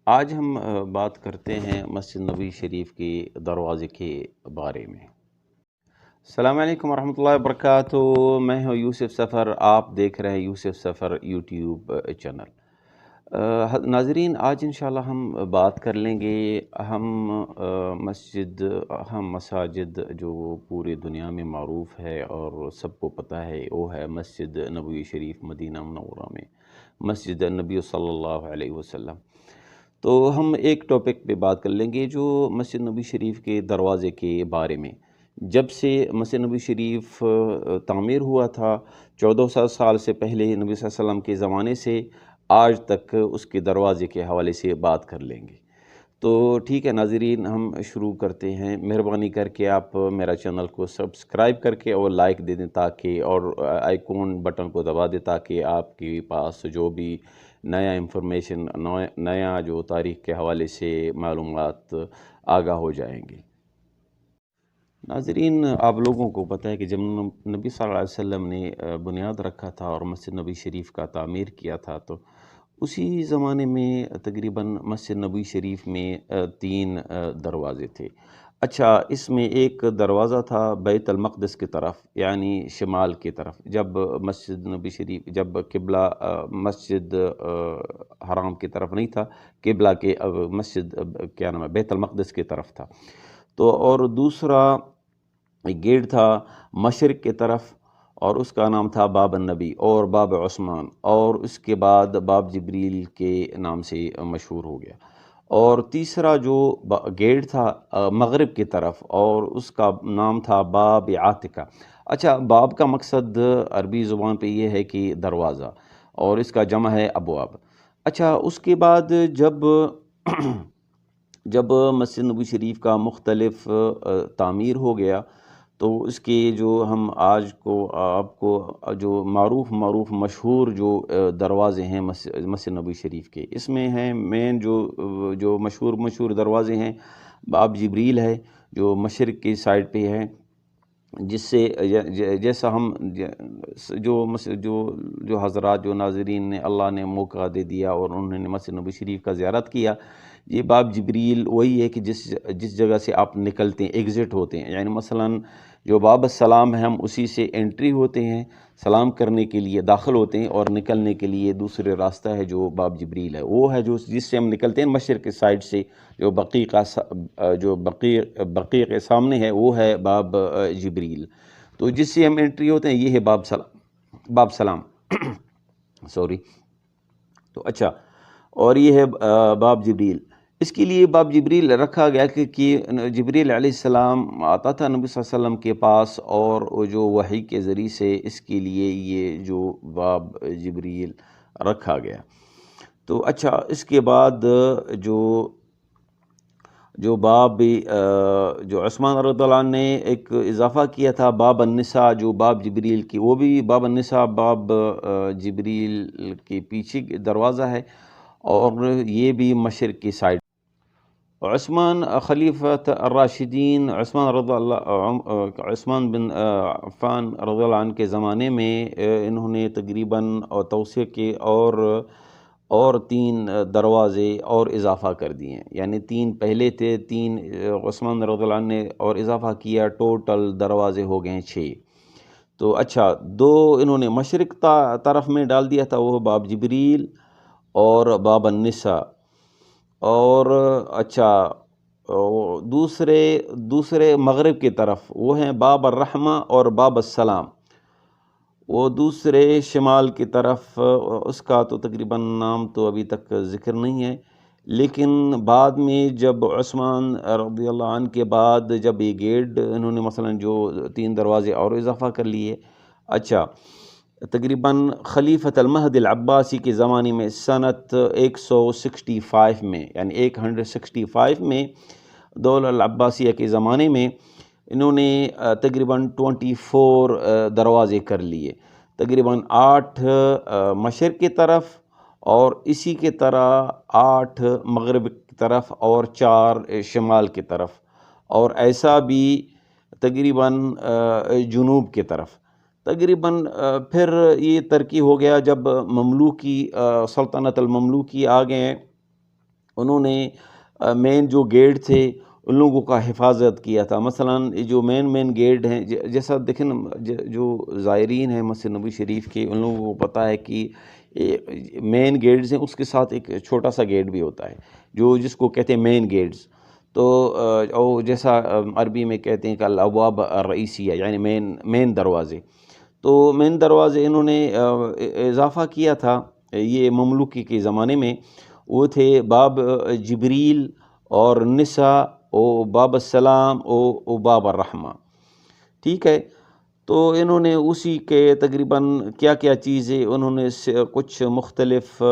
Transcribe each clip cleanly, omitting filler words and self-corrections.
آج ہم بات کرتے ہیں مسجد نبوی شریف کے دروازے کے بارے میں۔ السلام علیکم ورحمۃ اللہ وبرکاتہ۔ میں ہوں یوسف سفر، آپ دیکھ رہے ہیں یوسف سفر یوٹیوب چینل۔ ناظرین، آج انشاءاللہ ہم بات کر لیں گے ہم مساجد جو پوری دنیا میں معروف ہے اور سب کو پتہ ہے، وہ ہے مسجد نبوی شریف مدینہ منورہ میں، مسجد نبی صلی اللہ علیہ وسلم۔ تو ہم ایک ٹاپک پہ بات کر لیں گے جو مسجد نبوی شریف کے دروازے کے بارے میں۔ جب سے مسجد نبوی شریف تعمیر ہوا تھا 1400 سال سے پہلے نبی صلی اللہ علیہ وسلم کے زمانے سے آج تک اس کے دروازے کے حوالے سے بات کر لیں گے۔ تو ٹھیک ہے ناظرین، ہم شروع کرتے ہیں۔ مہربانی کر کے آپ میرا چینل کو سبسکرائب کر کے اور لائک دے دیں تاکہ، اور آئیکن بٹن کو دبا دیں تاکہ آپ کے پاس جو بھی نیا انفارمیشن، نیا جو تاریخ کے حوالے سے معلومات آگاہ ہو جائیں گے۔ ناظرین، آپ لوگوں کو پتہ ہے کہ جب نبی صلی اللہ علیہ وسلم نے بنیاد رکھا تھا اور مسجد نبوی شریف کا تعمیر کیا تھا، تو اسی زمانے میں تقریباً مسجد نبوی شریف میں 3 دروازے تھے۔ اچھا، اس میں ایک دروازہ تھا بیت المقدس کی طرف، یعنی شمال کی طرف، جب مسجد نبوی شریف، جب قبلہ مسجد حرام کی طرف نہیں تھا، قبلہ کے مسجد کیا نام ہے، بیت المقدس کی طرف تھا۔ تو اور دوسرا گیٹ تھا مشرق کی طرف، اور اس کا نام تھا باب النبی اور باب عثمان، اور اس کے بعد باب جبریل کے نام سے مشہور ہو گیا۔ اور تیسرا جو گیٹ تھا مغرب کی طرف، اور اس کا نام تھا باب عاتقہ۔ اچھا، باب کا مقصد عربی زبان پہ یہ ہے کہ دروازہ، اور اس کا جمع ہے ابواب۔ اچھا، اس کے بعد جب مسجد نبوی شریف کا مختلف تعمیر ہو گیا، تو اس کے جو ہم آج کو آپ کو جو معروف مشہور جو دروازے ہیں مسجد نبوی شریف کے، اس میں ہیں مین جو مشہور دروازے ہیں، باب جبریل ہے جو مشرق کی سائڈ پہ ہے، جس سے جیسا ہم جو حضرات، جو ناظرین نے اللہ نے موقع دے دیا اور انہوں نے مسجد نبوی شریف کا زیارت کیا، یہ باب جبریل وہی ہے کہ جس جگہ سے آپ نکلتے ہیں، ایگزٹ ہوتے ہیں، یعنی مثلاً جو باب السلام ہے، ہم اسی سے انٹری ہوتے ہیں، سلام کرنے کے لیے داخل ہوتے ہیں، اور نکلنے کے لیے دوسرے راستہ ہے جو باب جبریل ہے، وہ ہے جس سے ہم نکلتے ہیں مشرق کی سائڈ سے، جو بقیع کے سامنے ہے، وہ ہے باب جبریل۔ تو جس سے ہم انٹری ہوتے ہیں، یہ ہے باب سلام سوری۔ تو اچھا، اور یہ ہے باب جبریل۔ اس کے لیے باب جبریل رکھا گیا کہ جبریل علیہ السلام آتا تھا نبی صلی اللہ علیہ وسلم کے پاس، اور جو وحی کے ذریعے سے اس کے لیے یہ جو باب جبریل رکھا گیا۔ تو اچھا، اس کے بعد جو باب جو عثمان رضی اللہ عنہ نے ایک اضافہ کیا تھا، باب النساء، جو باب جبریل کی، وہ بھی باب النساء باب جبریل کے پیچھے دروازہ ہے، اور یہ بھی مشرق کی سائڈ۔ عثمان خلیفۃ الراشدین، عثمان بن عفان رضی اللہ عنہ کے زمانے میں انہوں نے تقریباً توسیع کے اور 3 دروازے اور اضافہ کر دیے، یعنی 3 پہلے تھے، 3 عثمان رضی اللہ عنہ نے اور اضافہ کیا، ٹوٹل دروازے ہو گئے 6۔ تو اچھا، 2 انہوں نے مشرق طرف میں ڈال دیا تھا، وہ باب جبریل اور باب النساء، اور اچھا دوسرے مغرب کی طرف وہ ہیں باب الرحمہ اور باب السلام۔ وہ دوسرے شمال کی طرف، اس کا تو تقریباً نام تو ابھی تک ذکر نہیں ہے، لیکن بعد میں جب عثمان رضی اللہ عنہ کے بعد جب یہ گیٹ انہوں نے مثلاً جو 3 دروازے اور اضافہ کر لیے، اچھا تقریباً خلیفۃ المہد العباسی کے زمانے میں سنت 165 میں، یعنی 165 میں، دولہ العباسیہ کے زمانے میں انہوں نے تقریباً 24 دروازے کر لیے، تقریباً 8 مشرق کی طرف، اور اسی کی طرح 8 مغرب کی طرف، اور 4 شمال کی طرف، اور ایسا بھی تقریباً جنوب کی طرف۔ تقریباً پھر یہ ترقی ہو گیا جب مملوکی سلطنت المملوکی آ گئے، انہوں نے مین جو گیٹ تھے ان لوگوں کا حفاظت کیا تھا. مثلاً جو مین گیٹ ہیں، جیسا دیکھیں نا، جو زائرین ہیں مسجد نبوی شریف کے، ان لوگوں کو پتہ ہے کہ مین گیٹس ہیں، اس کے ساتھ ایک چھوٹا سا گیٹ بھی ہوتا ہے جس کو کہتے ہیں مین گیٹس. تو اور جیسا عربی میں کہتے ہیں کہ الابواب الرئیسیہ، یعنی مین دروازے. تو مین دروازے انہوں نے اضافہ کیا تھا یہ مملوکی کے زمانے میں. وہ تھے باب جبریل اور نساء او باب السلام او باب الرحمہ. ٹھیک ہے. تو انہوں نے اسی کے تقریباً کیا چیزیں انہوں نے کچھ مختلف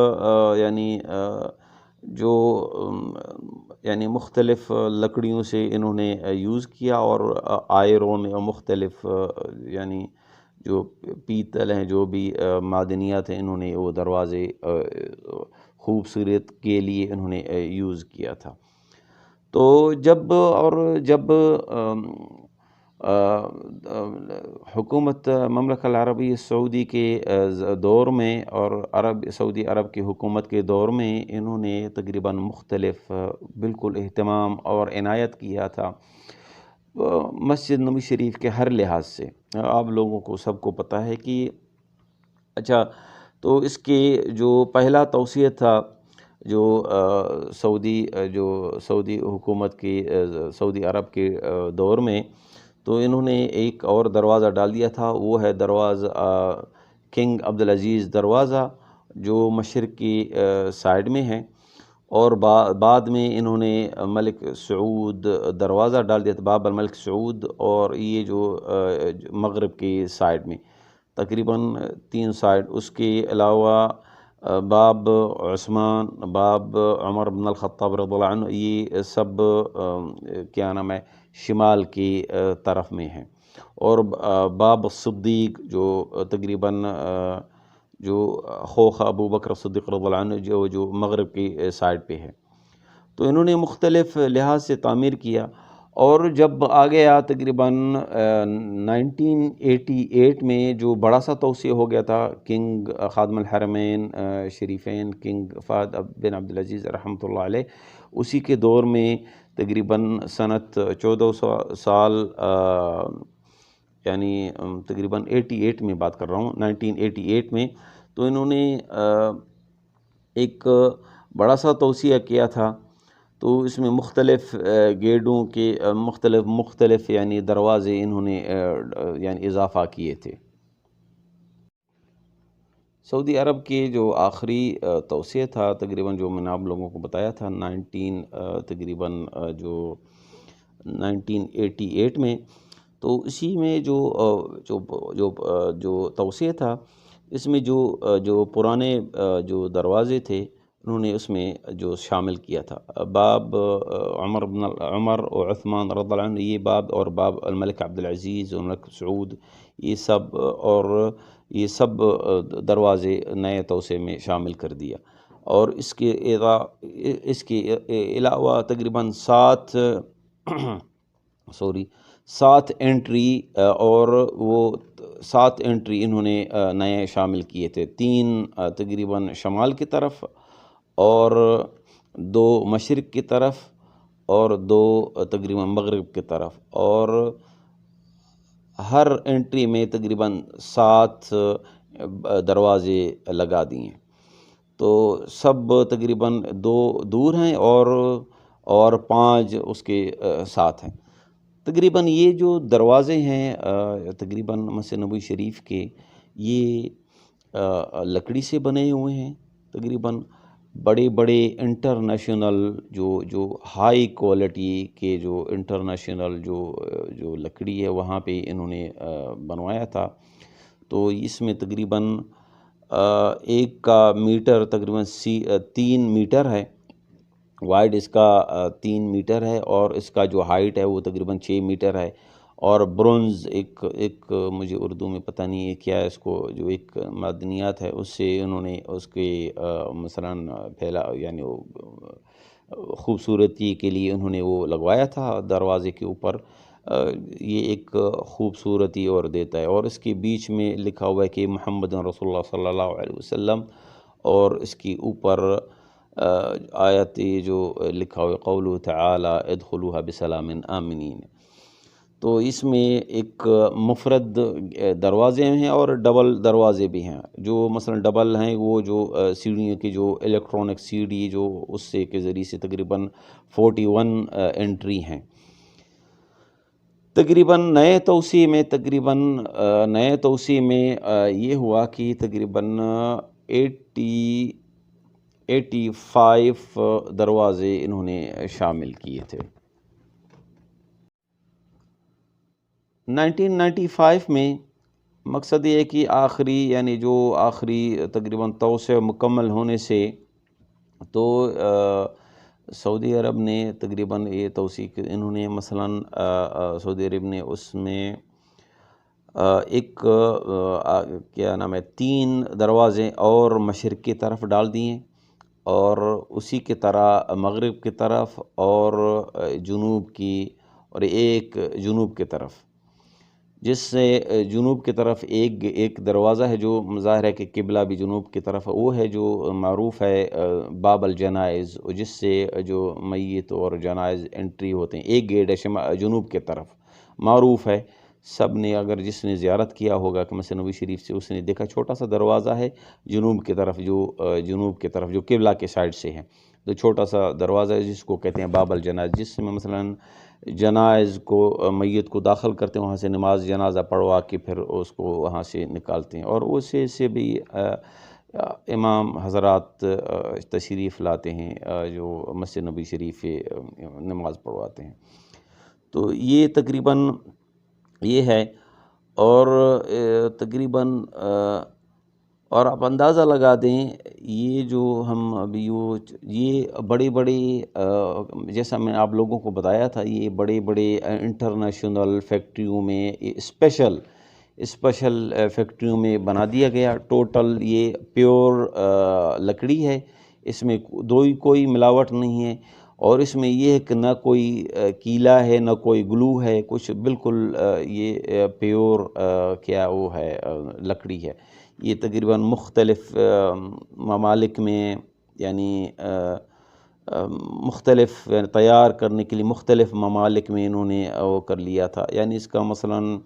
یعنی مختلف لکڑیوں سے انہوں نے یوز کیا، اور آئرون اور مختلف یعنی جو پیتل ہیں، جو بھی معدنیات ہیں، انہوں نے وہ دروازے خوبصورت کے لیے انہوں نے یوز کیا تھا. تو جب حکومت مملکہ العربیہ السعودی کے دور میں اور سعودی عرب کی حکومت کے دور میں، انہوں نے تقریباً مختلف بالکل اہتمام اور عنایت کیا تھا مسجد نبوی شریف کے ہر لحاظ سے. آپ لوگوں کو سب کو پتہ ہے کہ اچھا، تو اس کے جو پہلا توسیع تھا جو سعودی حکومت کی سعودی عرب کے دور میں، تو انہوں نے ایک اور دروازہ ڈال دیا تھا. وہ ہے دروازہ کنگ عبدالعزیز دروازہ، جو مشرق کی سائڈ میں ہے. اور بعد میں انہوں نے ملک سعود دروازہ ڈال دیا تھا، باب الملک سعود. اور یہ جو مغرب کی سائڈ میں تقریباً 3 سائڈ. اس کے علاوہ باب عثمان، باب عمر بن الخطاب رضی اللہ عنہ، یہ سب کیا نام ہے، شمال کی طرف میں ہیں. اور باب الصدیق جو تقریباً جو خوخ ابو بکر صدیق رضی اللہ عنہ جو مغرب کی سائڈ پہ ہے. تو انہوں نے مختلف لحاظ سے تعمیر کیا. اور جب آ گیا تقریباً 1988 میں جو بڑا سا توسیع ہو گیا تھا، کنگ خادم الحرمین شریفین کنگ فہد بن عبدالعزیز رحمۃ اللہ علیہ، اسی کے دور میں تقریباً سنت 1400 سال یعنی تقریباً 88 میں بات کر رہا ہوں، 1988 میں. تو انہوں نے ایک بڑا سا توسیع کیا تھا. تو اس میں مختلف گیٹوں کے مختلف یعنی دروازے انہوں نے یعنی اضافہ کیے تھے. سعودی عرب کے جو آخری توسیع تھا تقریباً، جو میں نے آپ لوگوں کو بتایا تھا تقریباً جو 1988 میں. تو اسی میں جو توسیع تھا، اس میں جو پرانے جو دروازے تھے، انہوں نے اس میں جو شامل کیا تھا باب عمر و عثمان رضی اللہ عنہ، یہ باب، اور باب الملک عبدالعزیز و الملک سعود، یہ سب دروازے نئے توسیع میں شامل کر دیا. اور اس کے علاوہ تقریباً 7 انٹری، اور وہ 7 انٹری انہوں نے نئے شامل کیے تھے. 3 تقریباً شمال کی طرف، اور 2 مشرق کی طرف، اور 2 تقریباً مغرب کی طرف. اور ہر انٹری میں تقریباً 7 دروازے لگا دیے. تو سب تقریباً 2 دور ہیں اور 5 اس کے ساتھ ہیں. تقریباً یہ جو دروازے ہیں تقریباً مسجد نبوی شریف کے، یہ لکڑی سے بنے ہوئے ہیں. تقریباً بڑے انٹرنیشنل جو ہائی کوالٹی کے جو انٹرنیشنل جو لکڑی ہے، وہاں پہ انہوں نے بنوایا تھا. تو اس میں تقریباً ایک کا میٹر تقریباً 3 میٹر ہے. وائڈ اس کا 3 میٹر ہے، اور اس کا جو ہائٹ ہے وہ تقریباً 6 میٹر ہے. اور برونز ایک مجھے اردو میں پتہ نہیں ہے کیا ہے، اس کو جو ایک معدنیات ہے، اس سے انہوں نے اس کے مثلاً یعنی خوبصورتی کے لیے انہوں نے وہ لگوایا تھا دروازے کے اوپر. یہ ایک خوبصورتی اور دیتا ہے. اور اس کے بیچ میں لکھا ہوا ہے کہ محمد رسول اللہ صلی اللہ علیہ وسلم، اور اس کے اوپر آیت جو لکھا ہوا قولہ تعالی ادخلوها بسلام آمنین، تو اس میں ایک مفرد دروازے ہیں اور ڈبل دروازے بھی ہیں۔ جو مثلا ڈبل ہیں وہ جو سیڑھیوں کی جو الیکٹرانک سیڑھی جو اس سے کے ذریعے سے تقریباً 41 انٹری ہیں۔ تقریباً نئے توسیع میں یہ ہوا کہ تقریباً 85 دروازے انہوں نے شامل کیے تھے۔ 1995 میں مقصد یہ ہے کہ آخری تقریباً توسعہ مکمل ہونے سے تو سعودی عرب نے تقریباً یہ توسیع انہوں نے مثلاً سعودی عرب نے اس میں ایک کیا نام ہے 3 دروازے اور مشرق کی طرف ڈال دیے، اور اسی کی طرح مغرب کی طرف اور جنوب کی، اور ایک جنوب کی طرف، جس سے جنوب کی طرف ایک دروازہ ہے جو ظاہر ہے کہ قبلہ بھی جنوب کی طرف ہے، وہ ہے جو معروف ہے باب الجنائز، جس سے جو میت اور جنائز انٹری ہوتے ہیں۔ ایک گیٹ ہے جنوب کی طرف، معروف ہے، سب نے اگر جس نے زیارت کیا ہوگا کہ مسجد نبوی شریف سے اس نے دیکھا چھوٹا سا دروازہ ہے جنوب کی طرف، جو قبلہ کے سائڈ سے ہے، تو چھوٹا سا دروازہ ہے جس کو کہتے ہیں باب الجنائز، جس میں مثلاً جنائز کو میت کو داخل کرتے ہیں، وہاں سے نماز جنازہ پڑھوا کے پھر اس کو وہاں سے نکالتے ہیں، اور اسے سے بھی امام حضرات تشریف لاتے ہیں جو مسجد نبوی شریف نماز پڑھواتے ہیں۔ تو یہ تقریباً یہ ہے، اور تقریباً اور آپ اندازہ لگا دیں یہ جو ہم ابھی یہ بڑے جیسا میں آپ لوگوں کو بتایا تھا، یہ بڑے انٹرنیشنل فیکٹریوں میں اسپیشل فیکٹریوں میں بنا دیا گیا۔ ٹوٹل یہ پیور لکڑی ہے، اس میں کوئی ملاوٹ نہیں ہے، اور اس میں یہ ہے کہ نہ کوئی کیلا ہے نہ کوئی گلو ہے، کچھ بالکل یہ پیور کیا وہ ہے لکڑی ہے۔ یہ تقریباً مختلف ممالک میں یعنی مختلف تیار کرنے کے لیے مختلف ممالک میں انہوں نے وہ کر لیا تھا، یعنی اس کا مثلاً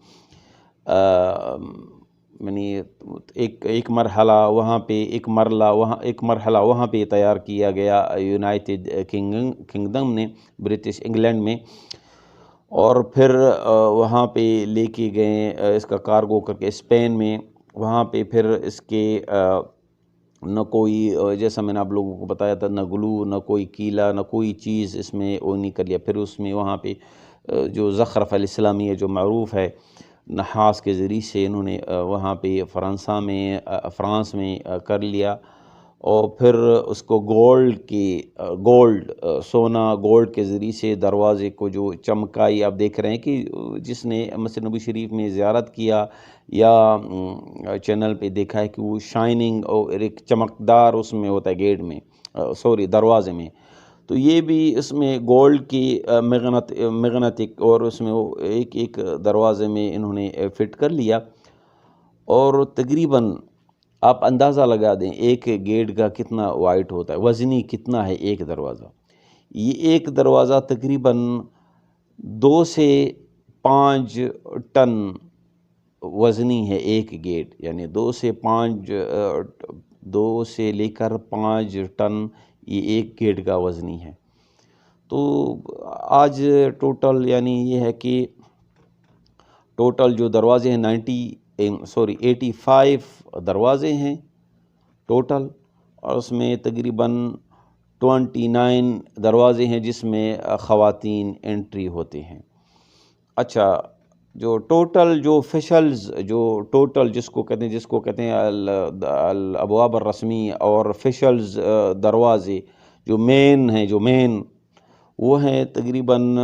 یعنی ایک مرحلہ وہاں پہ تیار کیا گیا یونائٹڈ کنگڈم نے، برٹش انگلینڈ میں، اور پھر وہاں پہ لے کے گئے اس کا کارگو کر کے اسپین میں، وہاں پہ پھر اس کے نہ کوئی جیسا میں نے آپ لوگوں کو بتایا تھا، نہ گلو نہ کوئی کیلا نہ کوئی چیز اس میں وہ نہیں کر لیا، پھر اس میں وہاں پہ جو زخرف الاسلامیہ جو معروف ہے نحاس کے ذریعے سے انہوں نے وہاں پہ فرانس میں کر لیا، اور پھر اس کو گولڈ کے ذریعے سے دروازے کو جو چمکائی، آپ دیکھ رہے ہیں کہ جس نے مسجد نبوی شریف میں زیارت کیا یا چینل پہ دیکھا ہے کہ وہ شائننگ اور ایک چمکدار اس میں ہوتا ہے گیٹ میں دروازے میں، تو یہ بھی اس میں گولڈ کی میگنیٹک، اور اس میں ایک دروازے میں انہوں نے فٹ کر لیا، اور تقریباً آپ اندازہ لگا دیں ایک گیٹ کا کتنا وائٹ ہوتا ہے، وزنی کتنا ہے ایک دروازہ۔ یہ ایک دروازہ تقریباً 2 سے 5 ٹن وزنی ہے ایک گیٹ، یعنی 2 سے لے کر 5 ٹن یہ ایک گیٹ کا وزنی ہے۔ تو آج ٹوٹل یعنی یہ ہے کہ ٹوٹل جو دروازے ہیں 85 دروازے ہیں ٹوٹل، اور اس میں تقریباً 29 دروازے ہیں جس میں خواتین انٹری ہوتے ہیں۔ اچھا، جو ٹوٹل جو فیشلز جس کو کہتے ہیں الابواب الرسمی اور فیشلز دروازے جو مین وہ ہیں تقریباً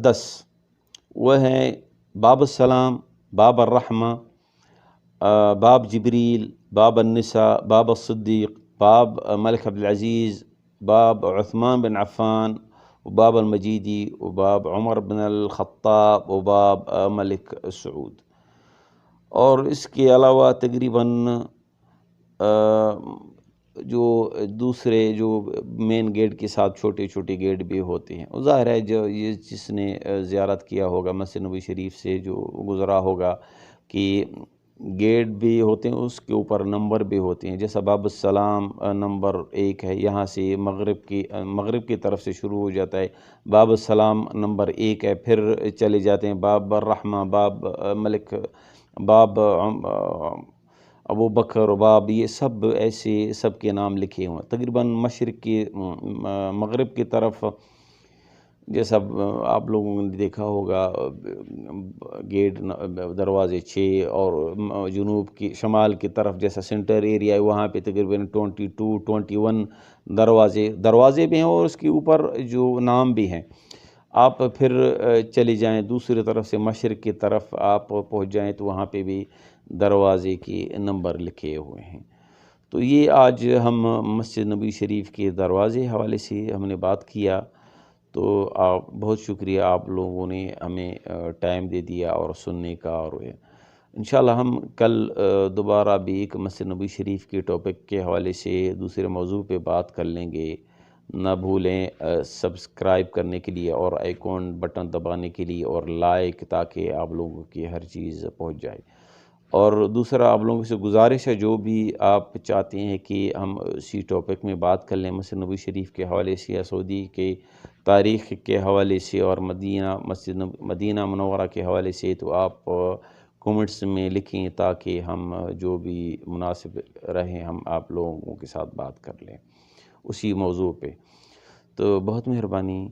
10، وہ ہیں باب السلام، باب الرحمہ، باب جبریل، باب النساء، باب الصدیق، باب ملک عبدالعزیز، باب عثمان بن عفان، وباب المجیدی، وباب عمر بن الخطاب، وباب ملک سعود، اور اس کے علاوہ تقریباً جو دوسرے جو مین گیٹ کے ساتھ چھوٹے چھوٹے گیٹ بھی ہوتے ہیں، ظاہر ہے جو یہ جس نے زیارت کیا ہوگا مسجد نبوی شریف سے جو گزرا ہوگا کہ گیٹ بھی ہوتے ہیں، اس کے اوپر نمبر بھی ہوتے ہیں، جیسا باب السلام نمبر 1 ہے، یہاں سے مغرب کی طرف سے شروع ہو جاتا ہے، باب السلام نمبر 1 ہے، پھر چلے جاتے ہیں باب الرحمہ، باب ملک، باب ابو بکر، باب، یہ سب ایسے سب کے نام لکھے ہوئے ہیں تقریباً مشرق کی مغرب کی طرف، جیسا آپ لوگوں نے دیکھا ہوگا گیٹ دروازے 6، اور جنوب کی شمال کی طرف جیسا سینٹر ایریا ہے وہاں پہ تقریباً 22 21 دروازے بھی ہیں، اور اس کے اوپر جو نام بھی ہیں۔ آپ پھر چلی جائیں دوسری طرف سے مشرق کی طرف آپ پہنچ جائیں تو وہاں پہ بھی دروازے کی نمبر لکھے ہوئے ہیں۔ تو یہ آج ہم مسجد نبوی شریف کے دروازے حوالے سے ہم نے بات کیا، تو آپ بہت شکریہ آپ لوگوں نے ہمیں ٹائم دے دیا اور سننے کا، اور انشاءاللہ ہم کل دوبارہ بھی ایک مسجد نبوی شریف کے ٹاپک کے حوالے سے دوسرے موضوع پہ بات کر لیں گے۔ نہ بھولیں سبسکرائب کرنے کے لیے اور آئیکن بٹن دبانے کے لیے اور لائک، تاکہ آپ لوگوں کی ہر چیز پہنچ جائے۔ اور دوسرا آپ لوگوں سے گزارش ہے، جو بھی آپ چاہتے ہیں کہ ہم اسی ٹاپک میں بات کر لیں مسجد نبوی شریف کے حوالے سے یا سعودی کے تاریخ کے حوالے سے اور مدینہ منورہ کے حوالے سے، تو آپ کومنٹس میں لکھیں تاکہ ہم جو بھی مناسب رہیں ہم آپ لوگوں کے ساتھ بات کر لیں اسی موضوع پہ۔ تو بہت مہربانی،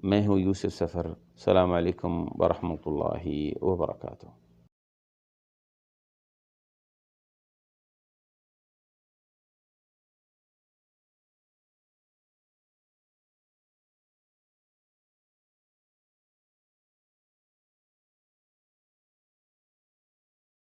میں ہوں یوسف سفر، السلام علیکم ورحمۃ اللہ وبرکاتہ۔